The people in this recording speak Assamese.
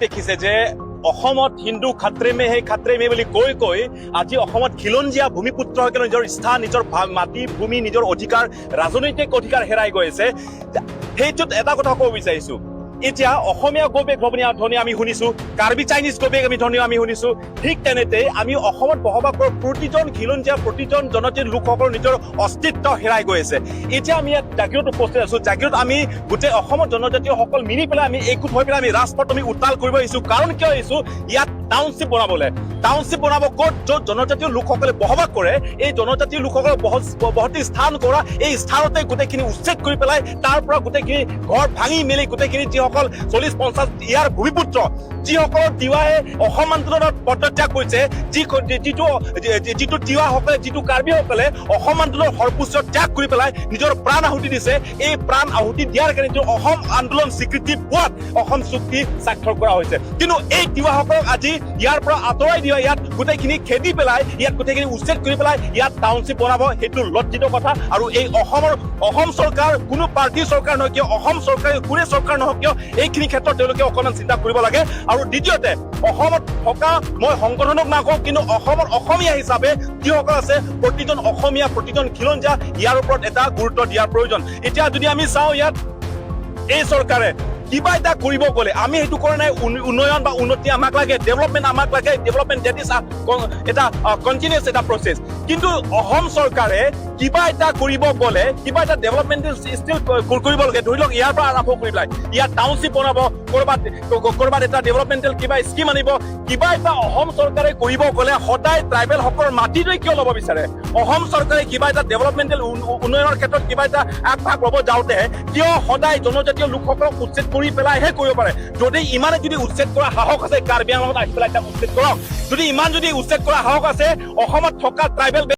দেখিছে যে অসমত হিন্দু খাত্ৰে মে বুলি কৈ আজি অসমত খিলঞ্জীয়া ভূমিপুত্ৰ হৈ নিজৰ স্থান নিজৰ মাটি ভূমি নিজৰ অধিকাৰ ৰাজনৈতিক অধিকাৰ হেৰাই গৈ আছে সেইটোত এটা কথা ক'ব বিচাৰিছো এতিয়া অসমীয়া গোবেক ধ্বনি আমি শুনিছো কাৰ্বি চাইনিজ গোবেক আমি শুনিছো ঠিক তেনেতে আমি অসমত বসবাস কৰা প্ৰতিজন খিলঞ্জীয়া প্ৰতিজন জনজাতিৰ লোকসকলৰ নিজৰ অস্তিত্ব হেৰাই গৈ আছে এতিয়া আমি ইয়াত জাগিৰত উপস্থিত আছো জাগিৰত আমি গোটেই অসমৰ জনজাতীয়সকল মিলি পেলাই আমি একগোট হৈ পেলাই আমি ৰাজপথ আমি উত্তাল কৰিব আহিছো কাৰণ কিয় আহিছো ইয়াত টাউনশ্বিপ বনাব ক'ত য'ত জনজাতীয় লোকসকলে বসবাস কৰে এই জনজাতীয় লোকসকলৰ বহতি স্থান কৰা এই স্থানতে গোটেইখিনি উচ্ছেদ কৰি পেলাই তাৰ পৰা গোটেইখিনি ঘৰ ভাঙি মেলি গোটেইখিনি যিসকল 40-50 ইয়াৰ ভূমিপুত্ৰ যিসকলৰ তিৱাহে অসম আন্দোলনত পদত্যাগ কৰিছে যিটো তিৱাসকলে যিটো কাৰ্বিসকলে অসম আন্দোলনৰ সৰ্বোচ্চ ত্যাগ কৰি পেলাই নিজৰ প্ৰাণ আহুতি দিছে এই প্ৰাণ আহুতি দিয়াৰ কাৰণে অসম আন্দোলন স্বীকৃতি পোৱাত অসম চুক্তি স্বাক্ষৰ কৰা হৈছে কিন্তু এই তিৱাসকলক আজি ইয়াৰ পৰা আঁতৰাই দিয়া ইয়াত গোটেইখিনি খেদি পেলাই ইয়াত গোটেইখিনি উচ্ছেদ কৰি পেলাই ইয়াত টাউনশ্বিপ বনাব সেইটো লজ্জিত কথা আৰু এই অসম চৰকাৰ কোনো পাৰ্টীৰ চৰকাৰ নহয় কিয় অসম চৰকাৰে কোনে চৰকাৰ নহওক কিয় এইখিনি ক্ষেত্ৰত তেওঁলোকে অকণমান চিন্তা কৰিব লাগে আৰু দ্বিতীয়তে অসমত থকা মই সংগঠনক নাকওঁ কিন্তু অসমৰ অসমীয়া হিচাপে যিসকল আছে প্ৰতিজন অসমীয়া প্ৰতিজন খিলঞ্জীয়া ইয়াৰ ওপৰত এটা গুৰুত্ব দিয়াৰ প্ৰয়োজন এতিয়া যদি আমি চাওঁ ইয়াত এই চৰকাৰে কিবা এটা কৰিব গ'লে আমি সেইটো কৰা নাই উন্নয়ন বা উন্নতি আমাক লাগে ডেভেলপমেণ্ট আমাক লাগে ডেভেলপমেণ্ট ডেট ইজ এটা কণ্টিনিউছ এটা প্ৰচেছ কিন্তু অসম চৰকাৰে কিবা এটা কৰিব গ'লে কিবা এটা ডেভেলপমেণ্ট ষ্টিল কৰিব লাগে ধৰি লওক ইয়াৰ পৰা আৰম্ভ কৰি পেলাই ইয়াত টাউনশ্বিপ বনাব ক'ৰবাত এটা ডেভেলপমেণ্টেল কিবা স্কিম আনিব কিবা এটা অসম চৰকাৰে কৰিব গ'লে সদায় ট্ৰাইবেলসকলৰ মাটিটোৱে কিয় ল'ব বিচাৰে অসম চৰকাৰে কিবা এটা ডেভেলপমেণ্টেল উন্নয়নৰ ক্ষেত্ৰত কিবা এটা আগভাগ ল'ব যাওঁতে কিয় সদায় জনজাতীয় লোকসকলক উচ্ছেদ কৰি পেলাইহে কৰিব পাৰে যদি ইমানে যদি উচ্ছেদ কৰা সাহস আছে কাৰ্বি আংলঙত আহি পেলাই এটা উচ্ছেদ কৰক যদি ইমান যদি উচ্ছেদ কৰা সাহস আছে অসমত থকা ট্ৰাইবেল